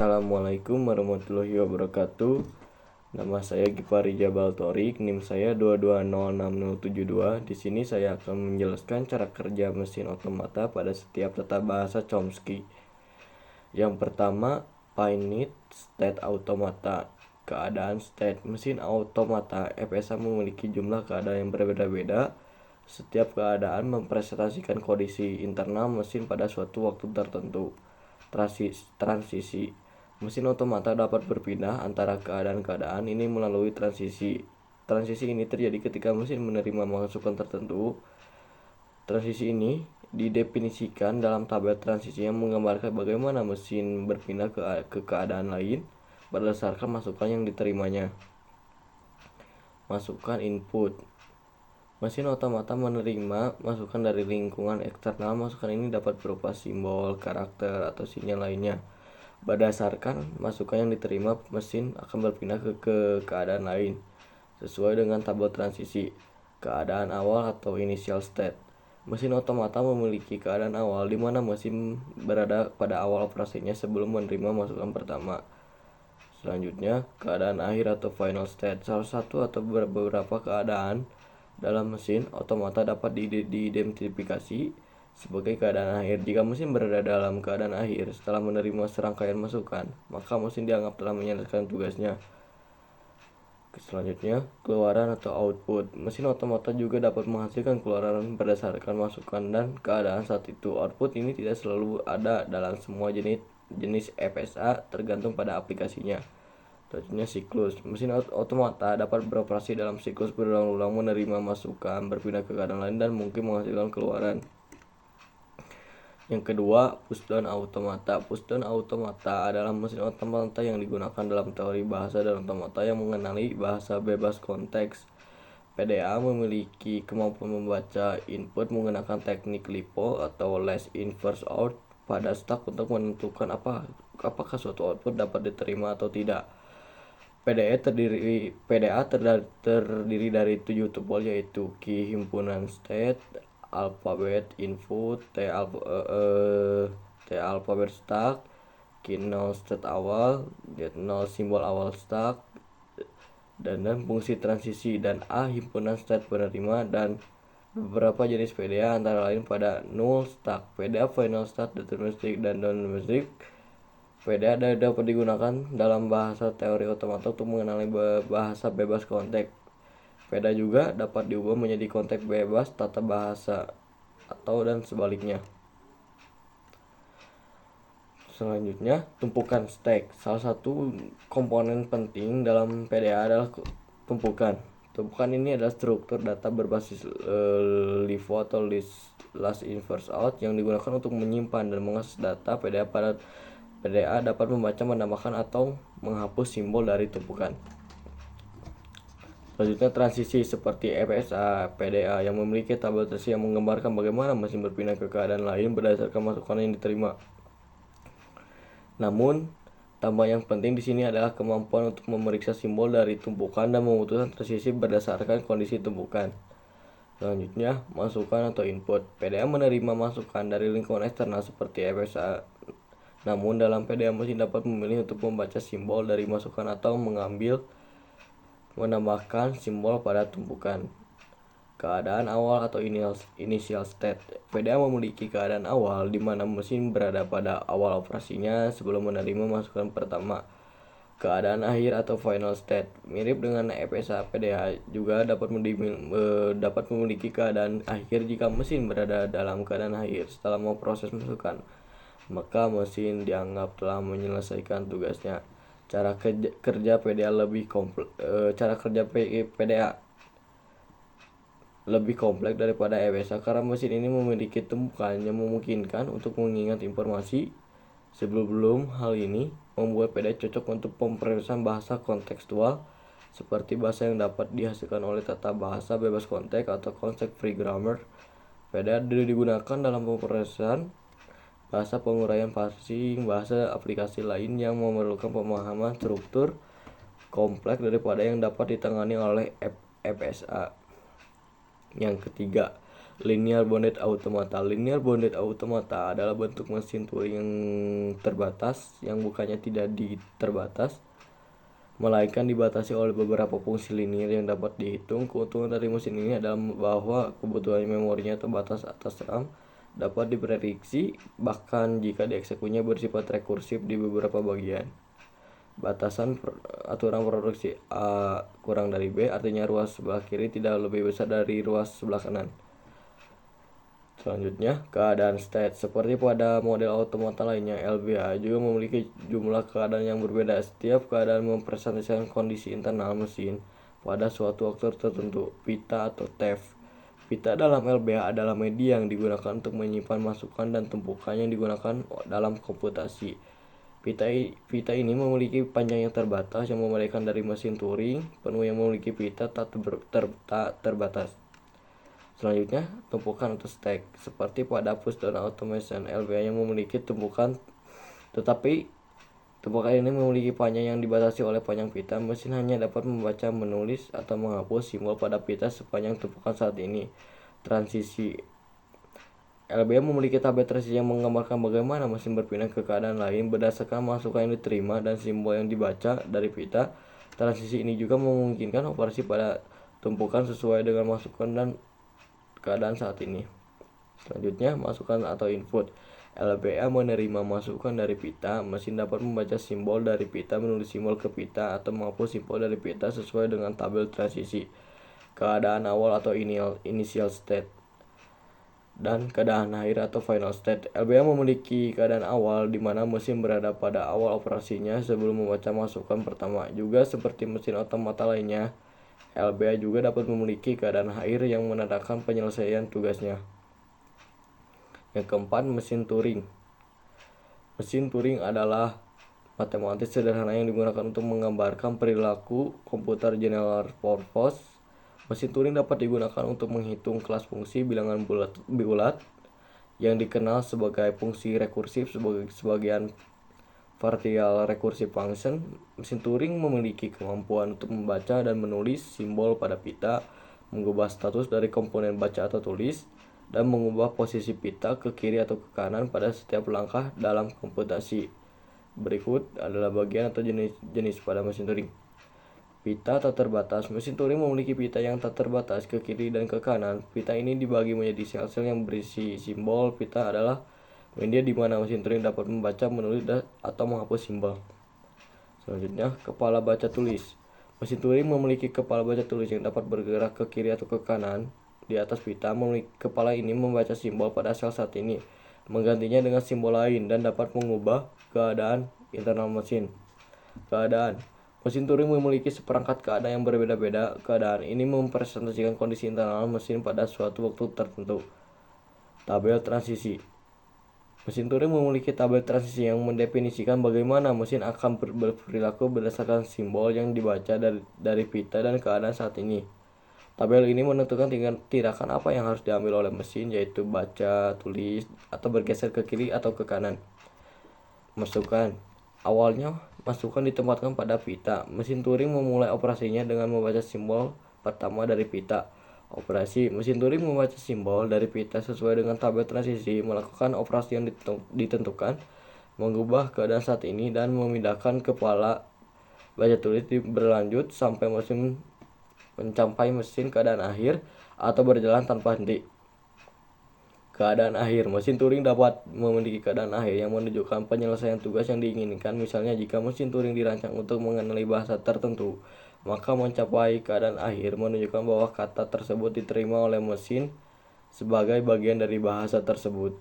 Assalamualaikum warahmatullahi wabarakatuh. Nama saya Gipari Jabal Torik, NIM saya 2206072. Di sini saya akan menjelaskan cara kerja mesin otomata pada setiap tata bahasa Chomsky. Yang pertama, finite state automata. Keadaan state mesin otomata FSA memiliki jumlah keadaan yang berbeda-beda. Setiap keadaan mempresentasikan kondisi internal mesin pada suatu waktu tertentu. Transisi mesin otomata dapat berpindah antara keadaan-keadaan ini melalui transisi. Transisi ini terjadi ketika mesin menerima masukan tertentu. Transisi ini didefinisikan dalam tabel transisi yang menggambarkan bagaimana mesin berpindah ke keadaan lain berdasarkan masukan yang diterimanya. Masukan input. Mesin otomata menerima masukan dari lingkungan eksternal. Masukan ini dapat berupa simbol, karakter, atau sinyal lainnya. Berdasarkan masukan yang diterima, mesin akan berpindah ke keadaan lain sesuai dengan tabel transisi. Keadaan awal atau initial state. Mesin otomata memiliki keadaan awal di mana mesin berada pada awal operasinya sebelum menerima masukan pertama. Selanjutnya, keadaan akhir atau final state. Salah satu atau beberapa keadaan dalam mesin otomata dapat diidentifikasi sebagai keadaan akhir. Jika mesin berada dalam keadaan akhir setelah menerima serangkaian masukan, maka mesin dianggap telah menyelesaikan tugasnya. Selanjutnya, keluaran atau output. Mesin otomata juga dapat menghasilkan keluaran berdasarkan masukan dan keadaan saat itu. Output ini tidak selalu ada dalam semua jenis FSA, tergantung pada aplikasinya. Selanjutnya, siklus. Mesin otomata dapat beroperasi dalam siklus berulang-ulang, menerima masukan, berpindah ke keadaan lain, dan mungkin menghasilkan keluaran. Yang kedua, pushdown automata. Pushdown automata adalah mesin otomata yang digunakan dalam teori bahasa dan otomata yang mengenali bahasa bebas konteks. PDA memiliki kemampuan membaca input menggunakan teknik LIPO atau last in first out pada stack untuk menentukan apakah suatu output dapat diterima atau tidak. PDA terdiri dari 7 tupel, yaitu key, himpunan state, alfabet input, T alfabet stack, key 0 state awal, get 0 simbol awal stack, dan fungsi transisi, dan A himpunan state penerima. Dan beberapa jenis PDA antara lain pada null stack, PDA final state, deterministic, dan non-deterministic. PDA dapat digunakan dalam bahasa teori otomata untuk mengenali bahasa bebas konteks. PDA juga dapat diubah menjadi konteks bebas tata bahasa atau dan sebaliknya. Selanjutnya, tumpukan stack. Salah satu komponen penting dalam PDA adalah tumpukan. Tumpukan ini adalah struktur data berbasis LIFO atau last in first out yang digunakan untuk menyimpan dan mengakses data PDA. Pada PDA dapat membaca, menambahkan, atau menghapus simbol dari tumpukan. Selanjutnya, transisi seperti FSA PDA yang memiliki tabel transisi yang menggambarkan bagaimana mesin berpindah ke keadaan lain berdasarkan masukan yang diterima. Namun, tambah yang penting di sini adalah kemampuan untuk memeriksa simbol dari tumpukan dan memutuskan transisi berdasarkan kondisi tumpukan. Selanjutnya, masukan atau input. PDA menerima masukan dari lingkungan eksternal seperti FSA. Namun dalam PDA mesin dapat memilih untuk membaca simbol dari masukan atau menambahkan simbol pada tumpukan. Keadaan awal atau initial state. PDA memiliki keadaan awal di mana mesin berada pada awal operasinya sebelum menerima masukan pertama. Keadaan akhir atau final state. Mirip dengan FSA, PDA juga dapat memiliki keadaan akhir jika mesin berada dalam keadaan akhir setelah memproses masukan, maka mesin dianggap telah menyelesaikan tugasnya. Cara kerja PDA lebih kompleks. Lebih kompleks daripada FSA karena mesin ini memiliki tumpukan yang memungkinkan untuk mengingat informasi. Sebelum hal ini membuat PDA cocok untuk pemrosesan bahasa kontekstual seperti bahasa yang dapat dihasilkan oleh tata bahasa bebas konteks atau context free grammar. PDA digunakan dalam pemrosesan bahasa penguraian parsing, bahasa aplikasi lain yang memerlukan pemahaman struktur kompleks daripada yang dapat ditangani oleh FSA. Yang ketiga, Linear bounded automata. Linear bounded automata adalah bentuk mesin Turing yang terbatas, yang bukannya tidak terbatas, melainkan dibatasi oleh beberapa fungsi linear yang dapat dihitung. Keuntungan dari mesin ini adalah bahwa kebutuhan memorinya terbatas atas RAM, dapat diprediksi, bahkan jika dieksekusinya bersifat rekursif di beberapa bagian. Batasan aturan produksi A kurang dari B, artinya ruas sebelah kiri tidak lebih besar dari ruas sebelah kanan. Selanjutnya, keadaan state. Seperti pada model otomata lainnya, LBA juga memiliki jumlah keadaan yang berbeda. Setiap keadaan mempresentasikan kondisi internal mesin pada suatu waktu tertentu. Pita atau TEF. Pita dalam LBA adalah media yang digunakan untuk menyimpan masukan dan tumpukan yang digunakan dalam komputasi. Pita ini memiliki panjang yang terbatas yang membedakan dari mesin Turing penuh yang memiliki pita tak terbatas. Selanjutnya, tumpukan atau stack. Seperti pada push down automation, LBA yang memiliki tumpukan, tetapi tumpukan ini memiliki panjang yang dibatasi oleh panjang pita. Mesin hanya dapat membaca, menulis, atau menghapus simbol pada pita sepanjang tumpukan saat ini. Transisi. LBA memiliki tabel transisi yang menggambarkan bagaimana mesin berpindah ke keadaan lain berdasarkan masukan yang diterima dan simbol yang dibaca dari pita. Transisi ini juga memungkinkan operasi pada tumpukan sesuai dengan masukan dan keadaan saat ini. Selanjutnya, masukan atau input. LBA menerima masukan dari pita. Mesin dapat membaca simbol dari pita, menulis simbol ke pita, atau menghapus simbol dari pita sesuai dengan tabel transisi. Keadaan awal atau initial state dan keadaan akhir atau final state. LBA memiliki keadaan awal di mana mesin berada pada awal operasinya sebelum membaca masukan pertama. Juga seperti mesin otomata lainnya, LBA juga dapat memiliki keadaan akhir yang menandakan penyelesaian tugasnya. Yang keempat, mesin Turing. Mesin Turing adalah matematis sederhana yang digunakan untuk menggambarkan perilaku komputer general purpose. Mesin Turing dapat digunakan untuk menghitung kelas fungsi bilangan bulat yang dikenal sebagai fungsi rekursif sebagian partial recursive function. Mesin Turing memiliki kemampuan untuk membaca dan menulis simbol pada pita, mengubah status dari komponen baca atau tulis, dan mengubah posisi pita ke kiri atau ke kanan pada setiap langkah dalam komputasi. Berikut adalah bagian atau jenis pada mesin Turing. Pita tak terbatas. Mesin Turing memiliki pita yang tak terbatas ke kiri dan ke kanan. Pita ini dibagi menjadi sel-sel yang berisi simbol. Pita adalah media di mana mesin Turing dapat membaca, menulis, atau menghapus simbol. Selanjutnya, kepala baca tulis. Mesin Turing memiliki kepala baca tulis yang dapat bergerak ke kiri atau ke kanan. Di atas pita, kepala ini membaca simbol pada sel saat ini, menggantinya dengan simbol lain, dan dapat mengubah keadaan internal mesin. Keadaan. Mesin Turing memiliki seperangkat keadaan yang berbeda-beda. Keadaan ini mempresentasikan kondisi internal mesin pada suatu waktu tertentu. Tabel transisi. Mesin Turing memiliki tabel transisi yang mendefinisikan bagaimana mesin akan berperilaku berdasarkan simbol yang dibaca dari pita dan keadaan saat ini. Tabel ini menentukan tindakan apa yang harus diambil oleh mesin, yaitu baca, tulis, atau bergeser ke kiri atau ke kanan. Masukan. Awalnya, masukan ditempatkan pada pita. Mesin Turing memulai operasinya dengan membaca simbol pertama dari pita. Operasi. Mesin Turing membaca simbol dari pita sesuai dengan tabel transisi, melakukan operasi yang ditentukan, mengubah keadaan saat ini, dan memindahkan kepala baca tulis berlanjut sampai mencapai mesin keadaan akhir atau berjalan tanpa henti. Keadaan akhir. Mesin Turing dapat memiliki keadaan akhir yang menunjukkan penyelesaian tugas yang diinginkan. Misalnya, jika mesin Turing dirancang untuk mengenali bahasa tertentu, maka mencapai keadaan akhir menunjukkan bahwa kata tersebut diterima oleh mesin sebagai bagian dari bahasa tersebut.